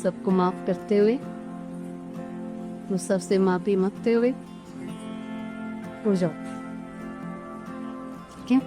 सबको माफ करते हुए, तो सबसे माफी मांगते हुए हो जाओ, ठीक है।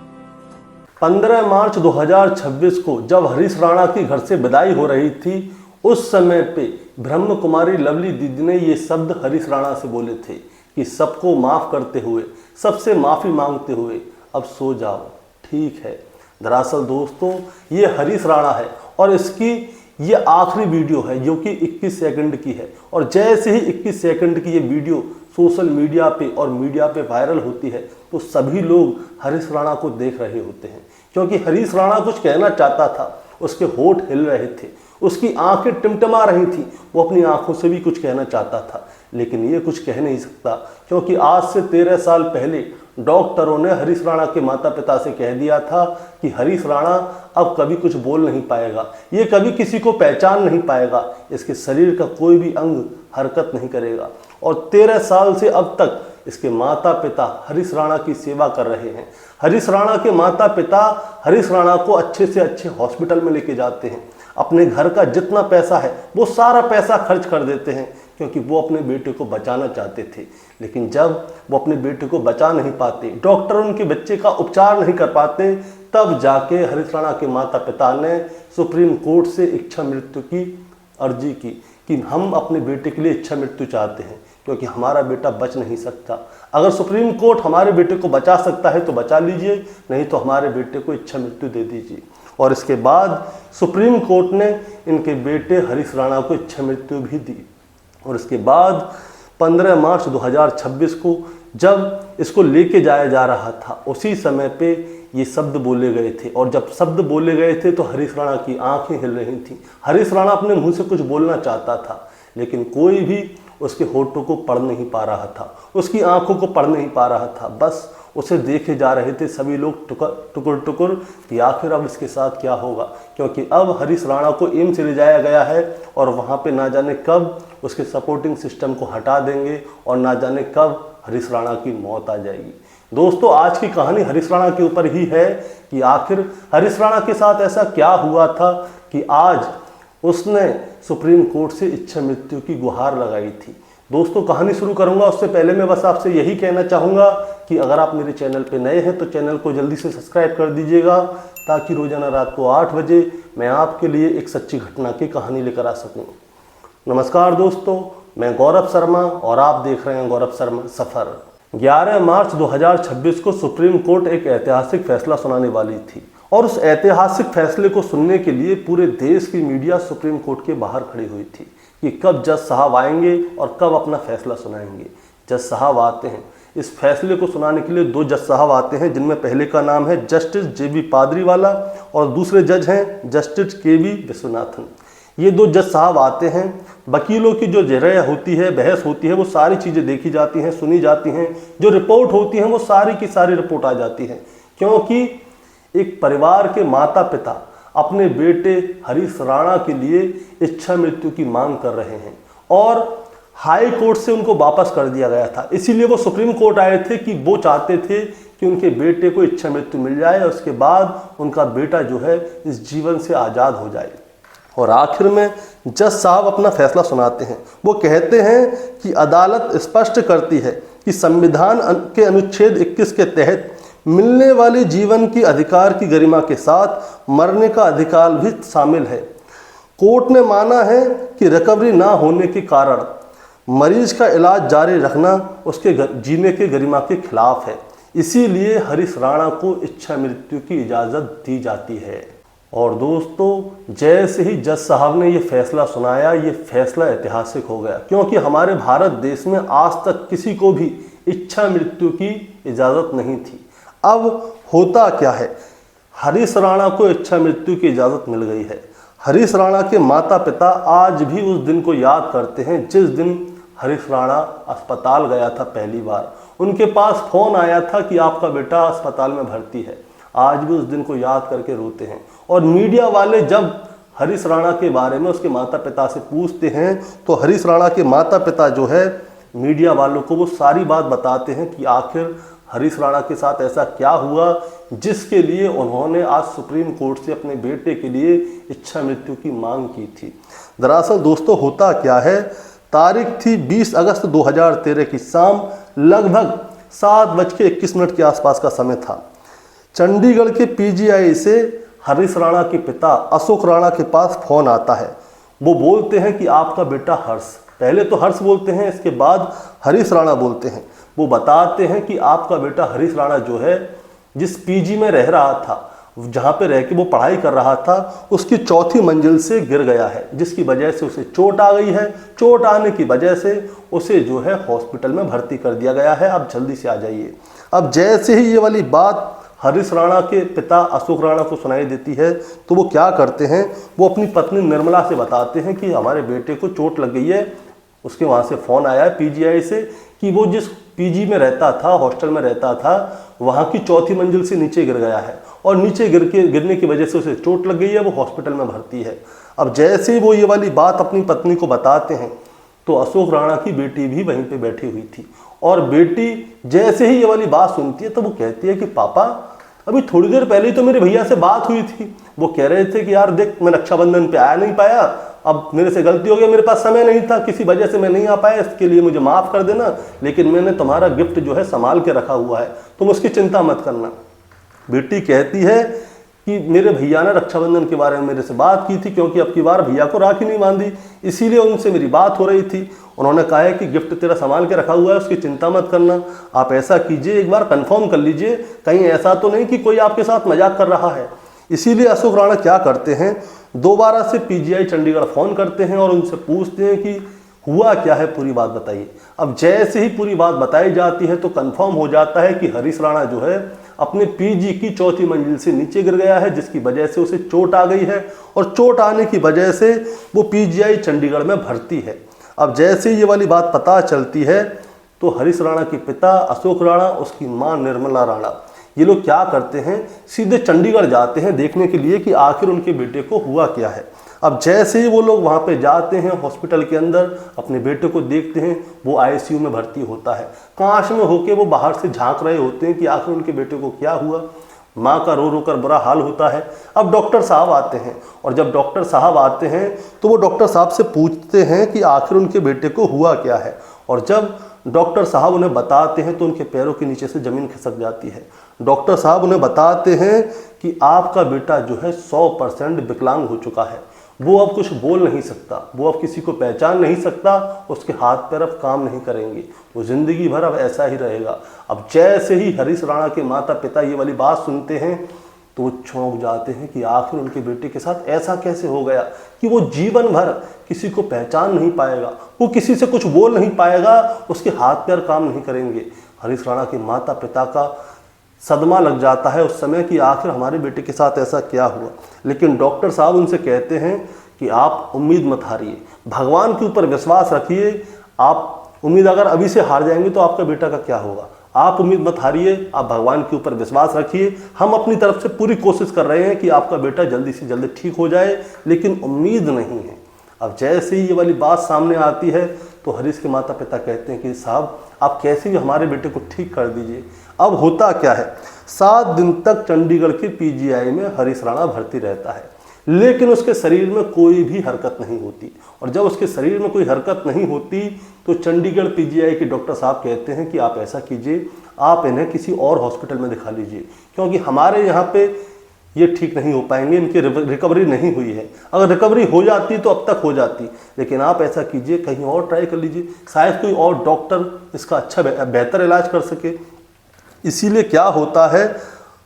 15 मार्च 2026 को जब हरीश राणा की घर से विदाई हो रही थी, उस समय पे ब्रह्म कुमारी लवली दीदी ने ये शब्द हरीश राणा से बोले थे कि सबको माफ करते हुए, सबसे माफी मांगते हुए अब सो जाओ, ठीक है। दरअसल दोस्तों, ये हरीश राणा है और इसकी ये आखिरी वीडियो है जो कि 21 सेकंड की है। और जैसे ही 21 सेकंड की ये वीडियो सोशल मीडिया पे और मीडिया पे वायरल होती है तो सभी लोग हरीश राणा को देख रहे होते हैं, क्योंकि हरीश राणा कुछ कहना चाहता था, उसके होंठ हिल रहे थे, उसकी आंखें टिमटिमा रही थी, वो अपनी आंखों से भी कुछ कहना चाहता था, लेकिन ये कुछ कह नहीं सकता, क्योंकि आज से 13 साल पहले डॉक्टरों ने हरीश राणा के माता पिता से कह दिया था कि हरीश राणा अब कभी कुछ बोल नहीं पाएगा, ये कभी किसी को पहचान नहीं पाएगा, इसके शरीर का कोई भी अंग हरकत नहीं करेगा। और 13 साल से अब तक इसके माता पिता हरीश राणा की सेवा कर रहे हैं। हरीश राणा के माता पिता हरीश राणा को अच्छे से अच्छे हॉस्पिटल में लेके जाते हैं, अपने घर का जितना पैसा है वो सारा पैसा खर्च कर देते हैं, क्योंकि वो अपने बेटे को बचाना चाहते थे। लेकिन जब वो अपने बेटे को बचा नहीं पाते, डॉक्टर उनके बच्चे का उपचार नहीं कर पाते, तब जाके हरीश राणा के माता पिता ने सुप्रीम कोर्ट से इच्छा मृत्यु की अर्जी की कि हम अपने बेटे के लिए इच्छा मृत्यु चाहते हैं, क्योंकि हमारा बेटा बच नहीं सकता। अगर सुप्रीम कोर्ट हमारे बेटे को बचा सकता है तो बचा लीजिए, नहीं तो हमारे बेटे को इच्छा मृत्यु दे दीजिए। और इसके बाद सुप्रीम कोर्ट ने इनके बेटे हरीश राणा को इच्छा मृत्यु भी दी। और इसके बाद 15 मार्च 2026 को जब इसको लेके जाया जा रहा था, उसी समय पे ये शब्द बोले गए थे। और जब शब्द बोले गए थे तो हरीश राणा की आंखें हिल रही थीं। हरीश राणा अपने मुंह से कुछ बोलना चाहता था, लेकिन कोई भी उसके होठों को पढ़ नहीं पा रहा था, उसकी आंखों को पढ़ नहीं पा रहा था। बस उसे देखे जा रहे थे सभी लोग टुकुर टुकुर कि आखिर अब इसके साथ क्या होगा, क्योंकि अब हरीश राणा को एम्स ले जाया गया है और वहाँ पे ना जाने कब उसके सपोर्टिंग सिस्टम को हटा देंगे और ना जाने कब हरीश राणा की मौत आ जाएगी। दोस्तों, आज की कहानी हरीश राणा के ऊपर ही है कि आखिर हरीश राणा के साथ ऐसा क्या हुआ था कि आज उसने सुप्रीम कोर्ट से इच्छा मृत्यु की गुहार लगाई थी। दोस्तों, कहानी शुरू करूंगा उससे पहले मैं बस आपसे यही कहना चाहूँगा कि अगर आप मेरे चैनल पे नए हैं तो चैनल को जल्दी से सब्सक्राइब कर दीजिएगा, ताकि रोजाना रात को 8 बजे मैं आपके लिए एक सच्ची घटना की कहानी लेकर आ सकूँ। नमस्कार दोस्तों, मैं गौरव शर्मा और आप देख रहे हैं गौरव शर्मा सफ़र। 11 मार्च 2026 को सुप्रीम कोर्ट एक ऐतिहासिक फैसला सुनाने वाली थी, और उस ऐतिहासिक फैसले को सुनने के लिए पूरे देश की मीडिया सुप्रीम कोर्ट के बाहर खड़ी हुई थी कि कब जज साहब आएंगे और कब अपना फैसला सुनाएंगे। जज साहब आते हैं, इस फैसले को सुनाने के लिए 2 जज साहब आते हैं, जिनमें पहले का नाम है जस्टिस JB पादरीवाला और दूसरे जज हैं जस्टिस KV विश्वनाथन। ये 2 जज साहब आते हैं। वकीलों की जो राय होती है, बहस होती है, वो सारी चीज़ें देखी जाती हैं, सुनी जाती हैं। जो रिपोर्ट होती है वो सारी की सारी रिपोर्ट आ जाती है, क्योंकि एक परिवार के माता पिता अपने बेटे हरीश राणा के लिए इच्छा मृत्यु की मांग कर रहे हैं और हाई कोर्ट से उनको वापस कर दिया गया था। इसीलिए वो सुप्रीम कोर्ट आए थे कि वो चाहते थे कि उनके बेटे को इच्छा मृत्यु मिल जाए और उसके बाद उनका बेटा जो है इस जीवन से आज़ाद हो जाए। और आखिर में जज साहब अपना फैसला सुनाते हैं। वो कहते हैं कि अदालत स्पष्ट करती है कि संविधान के अनुच्छेद 21 के तहत मिलने वाले जीवन की अधिकार की गरिमा के साथ मरने का अधिकार भी शामिल है। कोर्ट ने माना है कि रिकवरी ना होने के कारण मरीज का इलाज जारी रखना उसके जीने के गरिमा के खिलाफ है, इसीलिए हरीश राणा को इच्छा मृत्यु की इजाज़त दी जाती है। और दोस्तों, जैसे ही जज साहब ने ये फैसला सुनाया, ये फैसला ऐतिहासिक हो गया, क्योंकि हमारे भारत देश में आज तक किसी को भी इच्छा मृत्यु की इजाज़त नहीं थी। अब होता क्या है, हरीश राणा को इच्छा मृत्यु की इजाज़त मिल गई है। हरीश राणा के माता पिता आज भी उस दिन को याद करते हैं जिस दिन हरीश राणा अस्पताल गया था पहली बार। उनके पास फ़ोन आया था कि आपका बेटा अस्पताल में भर्ती है। आज भी उस दिन को याद करके रोते हैं। और मीडिया वाले जब हरीश राणा के बारे में उसके माता पिता से पूछते हैं तो हरीश राणा के माता पिता जो है मीडिया वालों को वो सारी बात बताते हैं कि आखिर हरीश राणा के साथ ऐसा क्या हुआ जिसके लिए उन्होंने आज सुप्रीम कोर्ट से अपने बेटे के लिए इच्छा मृत्यु की मांग की थी। दरअसल दोस्तों होता क्या है, तारीख थी 20 अगस्त 2013 की शाम लगभग 7:21 के आसपास का समय था। चंडीगढ़ के पीजीआई से हरीश राणा के पिता अशोक राणा के पास फोन आता है। वो बोलते हैं कि आपका बेटा हर्ष, पहले तो हर्ष बोलते हैं, इसके बाद हरीश राणा बोलते हैं। वो बताते हैं कि आपका बेटा हरीश राणा जो है, जिस पीजी में रह रहा था, जहाँ पे रह के वो पढ़ाई कर रहा था, उसकी 4थी मंजिल से गिर गया है, जिसकी वजह से उसे चोट आ गई है। चोट आने की वजह से उसे जो है हॉस्पिटल में भर्ती कर दिया गया है, आप जल्दी से आ जाइए। अब जैसे ही ये वाली बात हरीश राणा के पिता अशोक राणा को सुनाई देती है तो वो क्या करते हैं, वो अपनी पत्नी निर्मला से बताते हैं कि हमारे बेटे को चोट लग गई है। उसके वहाँ से फ़ोन आया है पीजीआई से कि वो जिस पीजी में रहता था, हॉस्टल में रहता था, वहाँ की 4थी मंजिल से नीचे गिर गया है और नीचे गिरने की वजह से उसे चोट लग गई है, वो हॉस्पिटल में भर्ती है। अब जैसे ही वो ये वाली बात अपनी पत्नी को बताते हैं तो अशोक राणा की बेटी भी वहीं पे बैठी हुई थी और बेटी जैसे ही ये वाली बात सुनती है तो वो कहती है कि पापा, अभी थोड़ी देर पहले ही तो मेरे भैया से बात हुई थी, वो कह रहे थे कि यार देख, मैं रक्षाबंधन पे आ नहीं पाया, अब मेरे से गलती हो गई, मेरे पास समय नहीं था, किसी वजह से मैं नहीं आ पाया, इसके लिए मुझे माफ़ कर देना, लेकिन मैंने तुम्हारा गिफ्ट जो है संभाल के रखा हुआ है, तुम उसकी चिंता मत करना। बेटी कहती है कि मेरे भैया ने रक्षाबंधन के बारे में मेरे से बात की थी, क्योंकि अब की बार भैया को राखी नहीं बांधी, इसीलिए उनसे मेरी बात हो रही थी। उन्होंने कहा है कि गिफ्ट तेरा संभाल के रखा हुआ है, उसकी चिंता मत करना। आप ऐसा कीजिए, एक बार कंफर्म कर लीजिए, कहीं ऐसा तो नहीं कि कोई आपके साथ मजाक कर रहा है। इसीलिए अशोक राणा क्या करते हैं, दोबारा से पीजीआई चंडीगढ़ फ़ोन करते हैं और उनसे पूछते हैं कि हुआ क्या है, पूरी बात बताइए। अब जैसे ही पूरी बात बताई जाती है तो कंफर्म हो जाता है कि हरीश राणा जो है अपने पीजी की 4थी मंजिल से नीचे गिर गया है, जिसकी वजह से उसे चोट आ गई है और चोट आने की वजह से वो पीजीआई चंडीगढ़ में भर्ती है। अब जैसे ये वाली बात पता चलती है तो हरीश राणा के पिता अशोक राणा, उसकी माँ निर्मला राणा, ये लोग क्या करते हैं, सीधे चंडीगढ़ जाते हैं देखने के लिए कि आखिर उनके बेटे को हुआ क्या है। अब जैसे ही वो लोग वहाँ पे जाते हैं, हॉस्पिटल के अंदर अपने बेटे को देखते हैं, वो आईसीयू में भर्ती होता है। कांच में होके वो बाहर से झांक रहे होते हैं कि आखिर उनके बेटे को क्या हुआ। माँ का रो रो कर बुरा हाल होता है। अब डॉक्टर साहब आते हैं और जब डॉक्टर साहब आते हैं तो वो डॉक्टर साहब से पूछते हैं कि आखिर उनके बेटे को हुआ क्या है, और जब डॉक्टर साहब उन्हें बताते हैं तो उनके पैरों के नीचे से ज़मीन खिसक जाती है। डॉक्टर साहब उन्हें बताते हैं कि आपका बेटा जो है 100% विकलांग हो चुका है, वो अब कुछ बोल नहीं सकता, वो अब किसी को पहचान नहीं सकता, उसके हाथ पैर अब काम नहीं करेंगे, वो ज़िंदगी भर अब ऐसा ही रहेगा। अब जैसे ही हरीश राणा के माता पिता ये वाली बात सुनते हैं तो वो चौंक जाते हैं कि आखिर उनके बेटे के साथ ऐसा कैसे हो गया कि वो जीवन भर किसी को पहचान नहीं पाएगा, वो किसी से कुछ बोल नहीं पाएगा, उसके हाथ पैर काम नहीं करेंगे। हरीश राणा के माता पिता का सदमा लग जाता है उस समय कि आखिर हमारे बेटे के साथ ऐसा क्या हुआ। लेकिन डॉक्टर साहब उनसे कहते हैं कि आप उम्मीद मत हारिए, भगवान के ऊपर विश्वास रखिए। आप उम्मीद अगर अभी से हार जाएंगे तो आपका बेटा का क्या होगा। आप उम्मीद मत हारिए, आप भगवान के ऊपर विश्वास रखिए। हम अपनी तरफ से पूरी कोशिश कर रहे हैं कि आपका बेटा जल्दी से जल्दी ठीक हो जाए, लेकिन उम्मीद नहीं है। अब जैसे ही ये वाली बात सामने आती है तो हरीश के माता पिता कहते हैं कि साहब आप कैसे भी हमारे बेटे को ठीक कर दीजिए। अब होता क्या है, 7 दिन तक चंडीगढ़ के पीजीआई में हरीश राणा भर्ती रहता है, लेकिन उसके शरीर में कोई भी हरकत नहीं होती। और जब उसके शरीर में कोई हरकत नहीं होती तो चंडीगढ़ पीजीआई के डॉक्टर साहब कहते हैं कि आप ऐसा कीजिए, आप इन्हें किसी और हॉस्पिटल में दिखा लीजिए, क्योंकि हमारे यहाँ पे ये ठीक नहीं हो पाएंगे, इनकी रिकवरी नहीं हुई है। अगर रिकवरी हो जाती तो अब तक हो जाती, लेकिन आप ऐसा कीजिए, कहीं और ट्राई कर लीजिए, शायद कोई और डॉक्टर इसका अच्छा बेहतर इलाज कर सके। इसीलिए क्या होता है,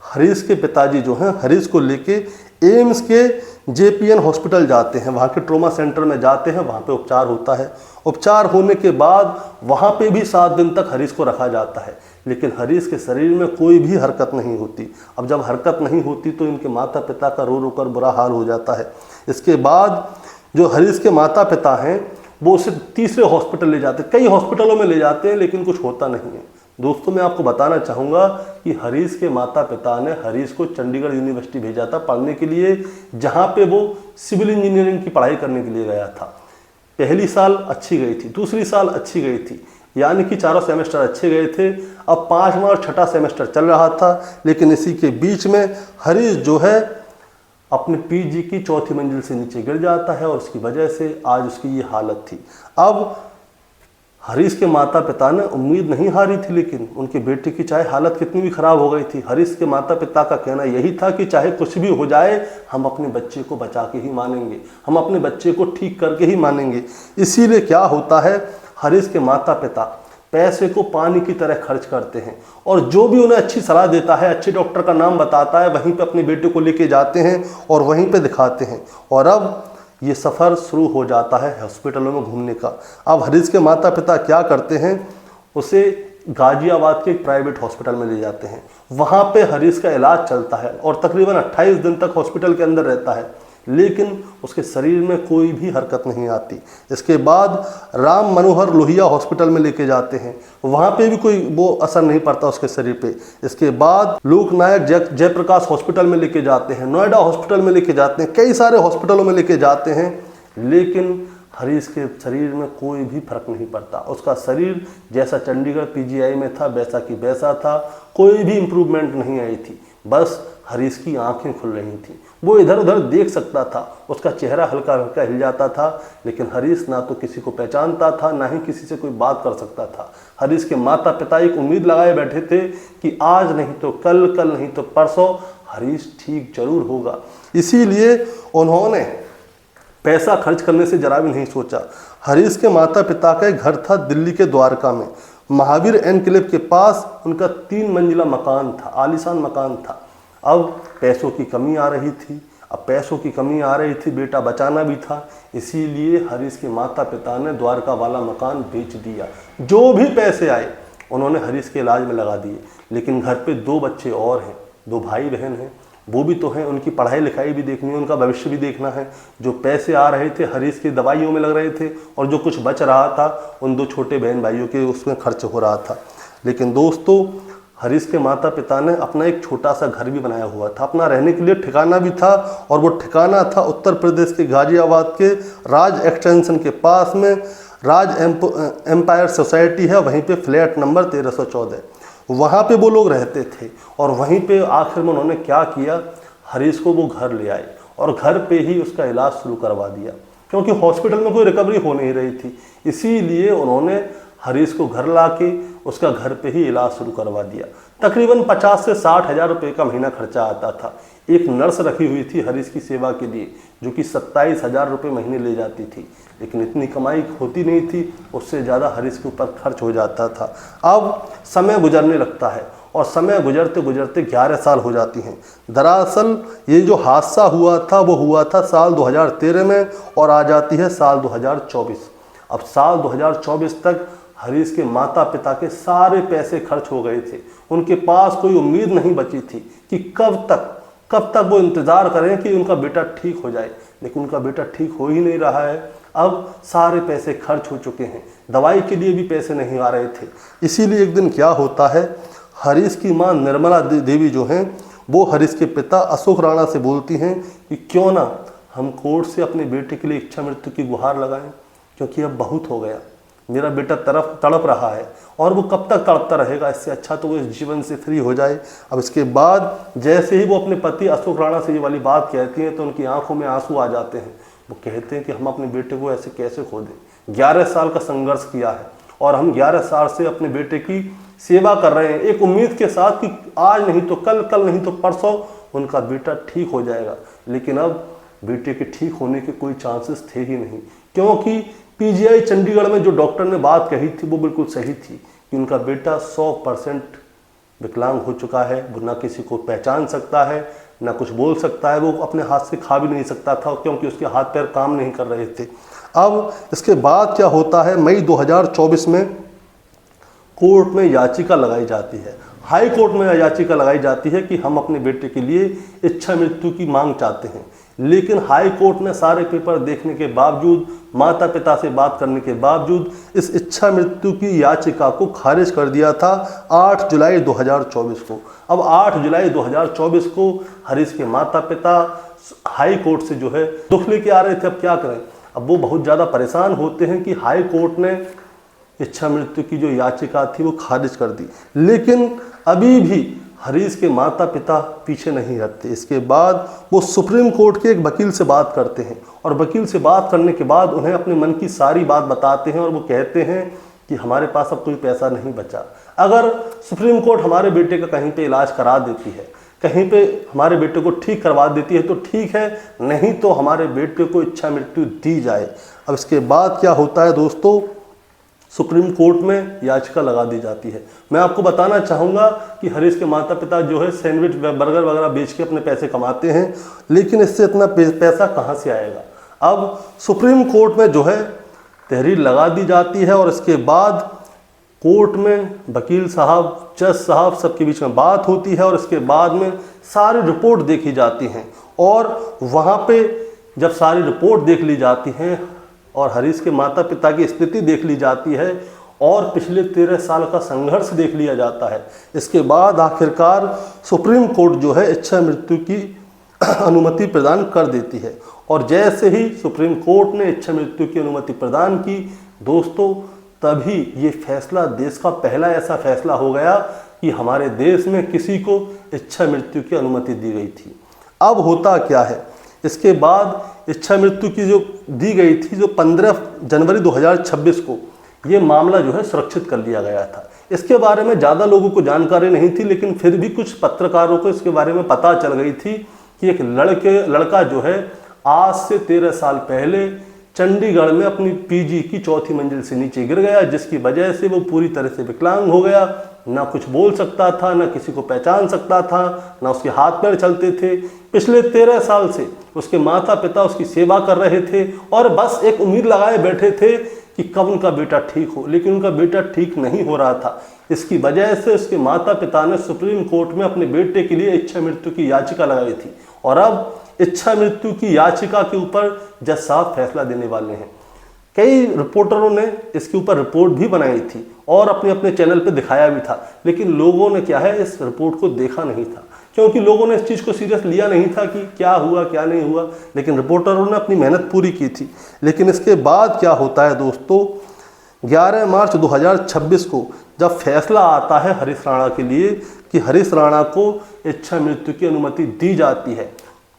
हरीश के पिताजी जो हैं हरीश को लेके एम्स के जेपीएन हॉस्पिटल जाते हैं, वहाँ के ट्रॉमा सेंटर में जाते हैं, वहाँ पे उपचार होता है। उपचार होने के बाद वहाँ पे भी 7 दिन तक हरीश को रखा जाता है, लेकिन हरीश के शरीर में कोई भी हरकत नहीं होती। अब जब हरकत नहीं होती तो इनके माता पिता का रो रो कर बुरा हाल हो जाता है। इसके बाद जो हरीश के माता पिता हैं वो उसे तीसरे हॉस्पिटल ले जाते हैं, कई हॉस्पिटलों में ले जाते हैं, लेकिन कुछ होता नहीं है। दोस्तों मैं आपको बताना चाहूँगा कि हरीश के माता पिता ने हरीश को चंडीगढ़ यूनिवर्सिटी भेजा था पढ़ने के लिए, जहाँ पे वो सिविल इंजीनियरिंग की पढ़ाई करने के लिए गया था। पहली साल अच्छी गई थी, दूसरी साल अच्छी गई थी, यानी कि चारों सेमेस्टर अच्छे गए थे। अब 5वां और 6ठा सेमेस्टर चल रहा था, लेकिन इसी के बीच में हरीश जो है अपने पीजी की 4थी मंजिल से नीचे गिर जाता है और उसकी वजह से आज उसकी ये हालत थी। अब हरीश के माता पिता ने उम्मीद नहीं हारी थी, लेकिन उनके बेटे की चाहे हालत कितनी भी खराब हो गई थी, हरीश के माता पिता का कहना यही था कि चाहे कुछ भी हो जाए हम अपने बच्चे को बचा के ही मानेंगे, हम अपने बच्चे को ठीक करके ही मानेंगे। इसीलिए क्या होता है, हरीश के माता पिता पैसे को पानी की तरह खर्च करते हैं और जो भी उन्हें अच्छी सलाह देता है, अच्छे डॉक्टर का नाम बताता है, वहीं पे अपने बेटे को लेके जाते हैं और वहीं पे दिखाते हैं। और अब ये सफ़र शुरू हो जाता है हॉस्पिटलों में घूमने का। अब हरीश के माता पिता क्या करते हैं, उसे गाजियाबाद के एक प्राइवेट हॉस्पिटल में ले जाते हैं। वहाँ पे हरीश का इलाज चलता है और तकरीबन 28 दिन तक हॉस्पिटल के अंदर रहता है, लेकिन उसके शरीर में कोई भी हरकत नहीं आती। इसके बाद राम मनोहर लोहिया हॉस्पिटल में लेके जाते हैं, वहाँ पे भी कोई वो असर नहीं पड़ता उसके शरीर पे। इसके बाद लोकनायक जयप्रकाश हॉस्पिटल में लेके जाते हैं, नोएडा हॉस्पिटल में लेके जाते हैं, कई सारे हॉस्पिटलों में लेके जाते हैं, लेकिन हरीश के शरीर में कोई भी फर्क नहीं पड़ता। उसका शरीर जैसा चंडीगढ़ पीजीआई में था वैसा की वैसा था, कोई भी इम्प्रूवमेंट नहीं आई थी। बस हरीश की आंखें खुल रही थी, वो इधर उधर देख सकता था, उसका चेहरा हल्का हल्का हिल जाता था, लेकिन हरीश ना तो किसी को पहचानता था, ना ही किसी से कोई बात कर सकता था। हरीश के माता पिता एक उम्मीद लगाए बैठे थे कि आज नहीं तो कल, कल नहीं तो परसों हरीश ठीक जरूर होगा। इसीलिए उन्होंने पैसा खर्च करने से जरा भी नहीं सोचा। हरीश के माता पिता का एक घर था दिल्ली के द्वारका में, महावीर एनक्लेव के पास उनका 3 मंजिला मकान था, आलीशान मकान था। अब पैसों की कमी आ रही थी, बेटा बचाना भी था, इसीलिए हरीश के माता पिता ने द्वारका वाला मकान बेच दिया। जो भी पैसे आए उन्होंने हरीश के इलाज में लगा दिए। लेकिन घर पे 2 बच्चे और हैं, 2 भाई बहन हैं, वो भी तो हैं, उनकी पढ़ाई लिखाई भी देखनी है, उनका भविष्य भी देखना है। जो पैसे आ रहे थे हरीश की दवाइयों में लग रहे थे और जो कुछ बच रहा था उन 2 छोटे बहन भाइयों के उसमें खर्च हो रहा था। लेकिन दोस्तों, हरीश के माता पिता ने अपना एक छोटा सा घर भी बनाया हुआ था, अपना रहने के लिए ठिकाना भी था, और वो ठिकाना था उत्तर प्रदेश के गाजियाबाद के राज एक्सटेंशन के पास में। राज एम्पायर सोसाइटी है, वहीं पे फ्लैट नंबर 1314, वहाँ पे वो लोग रहते थे। और वहीं पे आखिर में उन्होंने क्या किया, हरीश को वो घर ले आए और घर पे ही उसका इलाज शुरू करवा दिया, क्योंकि हॉस्पिटल में कोई रिकवरी हो नहीं रही थी। इसीलिए उन्होंने हरीश को घर ला के उसका घर पे ही इलाज शुरू करवा दिया। तकरीबन 50 से 60 हज़ार रुपये का महीना खर्चा आता था। एक नर्स रखी हुई थी हरीश की सेवा के लिए, जो कि 27 हज़ार रुपये महीने ले जाती थी, लेकिन इतनी कमाई होती नहीं थी, उससे ज़्यादा हरीश के ऊपर खर्च हो जाता था। अब समय गुजरने लगता है और समय गुजरते गुजरते 11 साल हो जाती हैं। दरअसल ये जो हादसा हुआ था वो हुआ था साल 2013 में और आ जाती है साल 2024। अब साल 2024 तक हरीश के माता पिता के सारे पैसे खर्च हो गए थे। उनके पास कोई उम्मीद नहीं बची थी कि कब तक वो इंतज़ार करें कि उनका बेटा ठीक हो जाए, लेकिन उनका बेटा ठीक हो ही नहीं रहा है। अब सारे पैसे खर्च हो चुके हैं, दवाई के लिए भी पैसे नहीं आ रहे थे। इसीलिए एक दिन क्या होता है, हरीश की माँ निर्मला देवी जो हैं वो हरीश के पिता अशोक राणा से बोलती हैं कि क्यों ना हम कोर्ट से अपने बेटे के लिए इच्छा मृत्यु की गुहार लगाएं, क्योंकि अब बहुत हो गया, मेरा बेटा तड़प रहा है और वो कब तक तड़पता रहेगा, इससे अच्छा तो वो इस जीवन से फ्री हो जाए। अब इसके बाद जैसे ही वो अपने पति अशोक राणा से ये वाली बात कहती हैं तो उनकी आंखों में आंसू आ जाते हैं। वो कहते हैं कि हम अपने बेटे को ऐसे कैसे खो दें, 11 साल का संघर्ष किया है और हम 11 साल से अपने बेटे की सेवा कर रहे हैं, एक उम्मीद के साथ कि आज नहीं तो कल, कल नहीं तो परसों उनका बेटा ठीक हो जाएगा। लेकिन अब बेटे के ठीक होने के कोई चांसेस थे ही नहीं, क्योंकि पीजीआई चंडीगढ़ में जो डॉक्टर ने बात कही थी वो बिल्कुल सही थी कि उनका बेटा 100% विकलांग हो चुका है। वो ना किसी को पहचान सकता है, ना कुछ बोल सकता है, वो अपने हाथ से खा भी नहीं सकता था क्योंकि उसके हाथ पैर काम नहीं कर रहे थे। अब इसके बाद क्या होता है, मई 2024 में कोर्ट में याचिका लगाई जाती है, हाई कोर्ट में याचिका लगाई जाती है कि हम अपने बेटे के लिए इच्छा मृत्यु की मांग चाहते हैं। लेकिन हाई कोर्ट ने सारे पेपर देखने के बावजूद, माता पिता से बात करने के बावजूद इस इच्छा मृत्यु की याचिका को खारिज कर दिया था 8 जुलाई 2024 को। अब 8 जुलाई 2024 को हरीश के माता पिता हाई कोर्ट से जो है दुख लेके आ रहे थे। अब क्या करें, अब वो बहुत ज़्यादा परेशान होते हैं कि हाई कोर्ट ने इच्छा मृत्यु की जो याचिका थी वो खारिज कर दी। लेकिन अभी भी हरीश के माता पिता पीछे नहीं हटते। इसके बाद वो सुप्रीम कोर्ट के एक वकील से बात करते हैं और वकील से बात करने के बाद उन्हें अपने मन की सारी बात बताते हैं और वो कहते हैं कि हमारे पास अब कोई पैसा नहीं बचा। अगर सुप्रीम कोर्ट हमारे बेटे का कहीं पे इलाज करा देती है, कहीं पे हमारे बेटे को ठीक करवा देती है तो ठीक है, नहीं तो हमारे बेटे को इच्छा मृत्यु दी जाए। अब इसके बाद क्या होता है दोस्तों, सुप्रीम कोर्ट में याचिका लगा दी जाती है। मैं आपको बताना चाहूँगा कि हरीश के माता पिता जो है सैंडविच बर्गर वगैरह बेच के अपने पैसे कमाते हैं, लेकिन इससे इतना पैसा कहाँ से आएगा। अब सुप्रीम कोर्ट में जो है तहरीर लगा दी जाती है और इसके बाद कोर्ट में वकील साहब, जज साहब सबके बीच में बात होती है और इसके बाद में सारी रिपोर्ट देखी जाती हैं। और वहाँ पे जब सारी रिपोर्ट देख ली जाती हैं और हरीश के माता पिता की स्थिति देख ली जाती है और पिछले 13 साल का संघर्ष देख लिया जाता है, इसके बाद आखिरकार सुप्रीम कोर्ट जो है इच्छा मृत्यु की अनुमति प्रदान कर देती है। और जैसे ही सुप्रीम कोर्ट ने इच्छा मृत्यु की अनुमति प्रदान की दोस्तों, तभी ये फैसला देश का पहला ऐसा फैसला हो गया कि हमारे देश में किसी को इच्छा मृत्यु की अनुमति दी गई थी। अब होता क्या है, इसके बाद इच्छा मृत्यु की जो दी गई थी, जो 15 जनवरी 2026 को ये मामला जो है सुरक्षित कर लिया गया था। इसके बारे में ज़्यादा लोगों को जानकारी नहीं थी, लेकिन फिर भी कुछ पत्रकारों को इसके बारे में पता चल गई थी कि एक लड़का जो है आज से 13 साल पहले चंडीगढ़ में अपनी पीजी की 4थी मंजिल से नीचे गिर गया, जिसकी वजह से वो पूरी तरह से विकलांग हो गया। ना कुछ बोल सकता था, ना किसी को पहचान सकता था, ना उसके हाथ पैर चलते थे। पिछले 13 साल से उसके माता पिता उसकी सेवा कर रहे थे और बस एक उम्मीद लगाए बैठे थे कि कब उनका बेटा ठीक हो, लेकिन उनका बेटा ठीक नहीं हो रहा था। इसकी वजह से उसके माता पिता ने सुप्रीम कोर्ट में अपने बेटे के लिए इच्छा मृत्यु की याचिका लगाई थी और अब इच्छा मृत्यु की याचिका के ऊपर जज साहब फैसला देने वाले हैं। कई रिपोर्टरों ने इसके ऊपर रिपोर्ट भी बनाई थी और अपने अपने चैनल पे दिखाया भी था, लेकिन लोगों ने क्या है इस रिपोर्ट को देखा नहीं था, क्योंकि लोगों ने इस चीज़ को सीरियस लिया नहीं था कि क्या हुआ क्या नहीं हुआ। लेकिन रिपोर्टरों ने अपनी मेहनत पूरी की थी। लेकिन इसके बाद क्या होता है दोस्तों, 11 मार्च 2026 को जब फैसला आता है हरीश राणा के लिए कि हरीश राणा को इच्छा मृत्यु की अनुमति दी जाती है,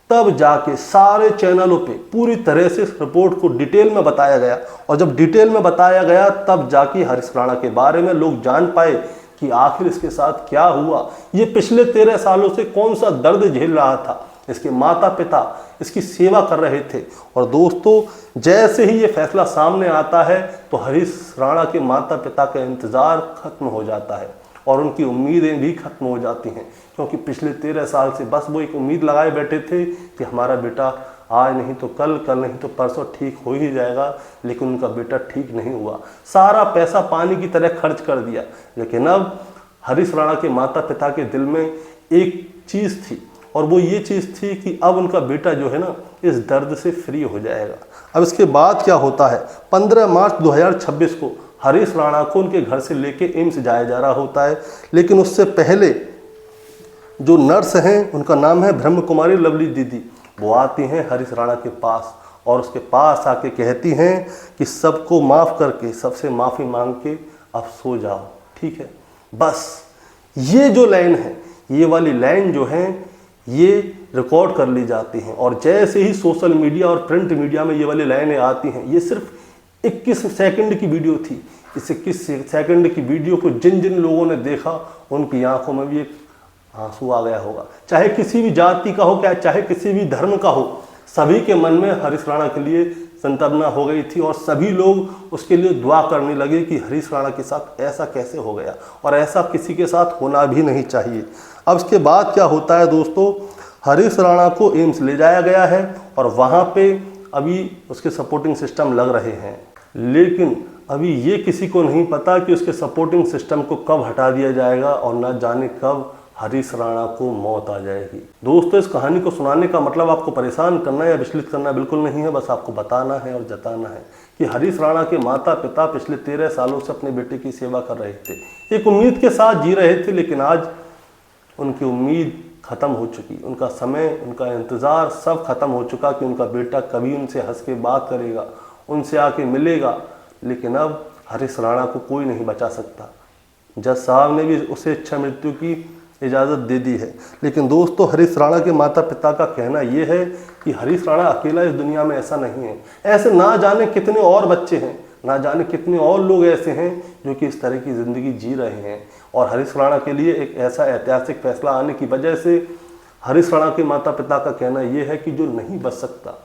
तब जाके सारे चैनलों पे पूरी तरह से इस रिपोर्ट को डिटेल में बताया गया। और जब डिटेल में बताया गया तब जाके हरीश राणा के बारे में लोग जान पाए कि आखिर इसके साथ क्या हुआ, ये पिछले 13 सालों से कौन सा दर्द झेल रहा था। इसके माता पिता इसकी सेवा कर रहे थे। और दोस्तों, जैसे ही ये फैसला सामने आता है तो हरीश राणा के माता पिता का इंतज़ार खत्म हो जाता है और उनकी उम्मीदें भी खत्म हो जाती हैं, क्योंकि पिछले 13 साल से बस वो एक उम्मीद लगाए बैठे थे कि हमारा बेटा आज नहीं तो कल, कल नहीं तो परसों ठीक हो ही जाएगा। लेकिन उनका बेटा ठीक नहीं हुआ, सारा पैसा पानी की तरह खर्च कर दिया। लेकिन अब हरीश राणा के माता पिता के दिल में एक चीज़ थी और वो ये चीज़ थी कि अब उनका बेटा जो है ना इस दर्द से फ्री हो जाएगा। अब इसके बाद क्या होता है, 15 मार्च 2026 को हरीश राणा को उनके घर से लेके एम्स जाया जा रहा होता है। लेकिन उससे पहले जो नर्स हैं, उनका नाम है ब्रह्म कुमारी लवली दीदी, वो आती हैं हरीश राणा के पास और उसके पास आके कहती हैं कि सबको माफ़ करके, सबसे माफ़ी मांग के अब सो जाओ, ठीक है। बस ये जो लाइन है, ये वाली लाइन जो है ये रिकॉर्ड कर ली जाती हैं और जैसे ही सोशल मीडिया और प्रिंट मीडिया में ये वाली लाइनें आती हैं, ये सिर्फ 21 सेकंड की वीडियो थी। इस 21 सेकंड की वीडियो को जिन जिन लोगों ने देखा उनकी आंखों में भी एक आंसू आ गया होगा, चाहे किसी भी जाति का हो, क्या चाहे किसी भी धर्म का हो। सभी के मन में हरीश राणा के लिए संतापना हो गई थी और सभी लोग उसके लिए दुआ करने लगे कि हरीश राणा के साथ ऐसा कैसे हो गया और ऐसा किसी के साथ होना भी नहीं चाहिए। अब इसके बाद क्या होता है दोस्तों, हरीश राणा को एम्स ले जाया गया है और वहाँ पे अभी उसके सपोर्टिंग सिस्टम लग रहे हैं, लेकिन अभी ये किसी को नहीं पता कि उसके सपोर्टिंग सिस्टम को कब हटा दिया जाएगा और न जाने कब हरीश राणा को मौत आ जाएगी। दोस्तों, इस कहानी को सुनाने का मतलब आपको परेशान करना या विचलित करना बिल्कुल नहीं है, बस आपको बताना है और जताना है कि हरीश राणा के माता पिता पिछले 13 सालों से अपने बेटे की सेवा कर रहे थे, एक उम्मीद के साथ जी रहे थे। लेकिन आज उनकी उम्मीद ख़त्म हो चुकी, उनका समय, उनका इंतज़ार सब खत्म हो चुका कि उनका बेटा कभी उनसे हंस के बात करेगा, उनसे आके मिलेगा। लेकिन अब हरीश राणा को कोई नहीं बचा सकता। जज साहब ने भी उसे इच्छा मृत्यु की इजाज़त दे दी है। लेकिन दोस्तों, हरीश राणा के माता पिता का कहना यह है कि हरीश राणा अकेला इस दुनिया में ऐसा नहीं है। ऐसे ना जाने कितने और बच्चे हैं, ना जाने कितने और लोग ऐसे हैं जो कि इस तरह की ज़िंदगी जी रहे हैं। और हरीश राणा के लिए एक ऐसा ऐतिहासिक फैसला आने की वजह से हरीश राणा के माता पिता का कहना यह है कि जो नहीं बच सकता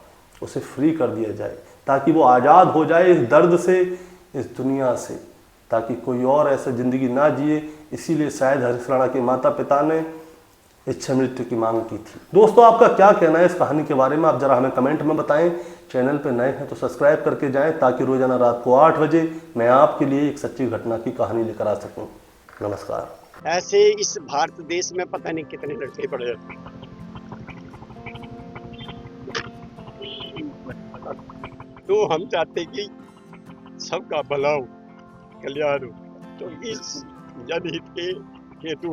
उसे फ्री कर दिया जाए, ताकि वो आज़ाद हो जाए इस दर्द से, इस दुनिया से, ताकि कोई और ऐसा ज़िंदगी ना जिए। इसीलिए शायद हरीश राणा के माता पिता ने इच्छा मृत्यु की मांग की थी। दोस्तों, आपका क्या कहना है इस कहानी के बारे में, आप जरा हमें कमेंट में बताएं। चैनल पर नए हैं तो सब्सक्राइब करके जाएं, ताकि रोजाना रात को 8 बजे मैं आपके लिए एक सच्ची घटना की कहानी लेकर आ सकूं। नमस्कार। ऐसे इस भारत देश में पता नहीं कितने लड़के पड़े रहते हैं। तो हम चाहते कि सबका भला हो, कल्याण हो। तो इस जनहित के हेतु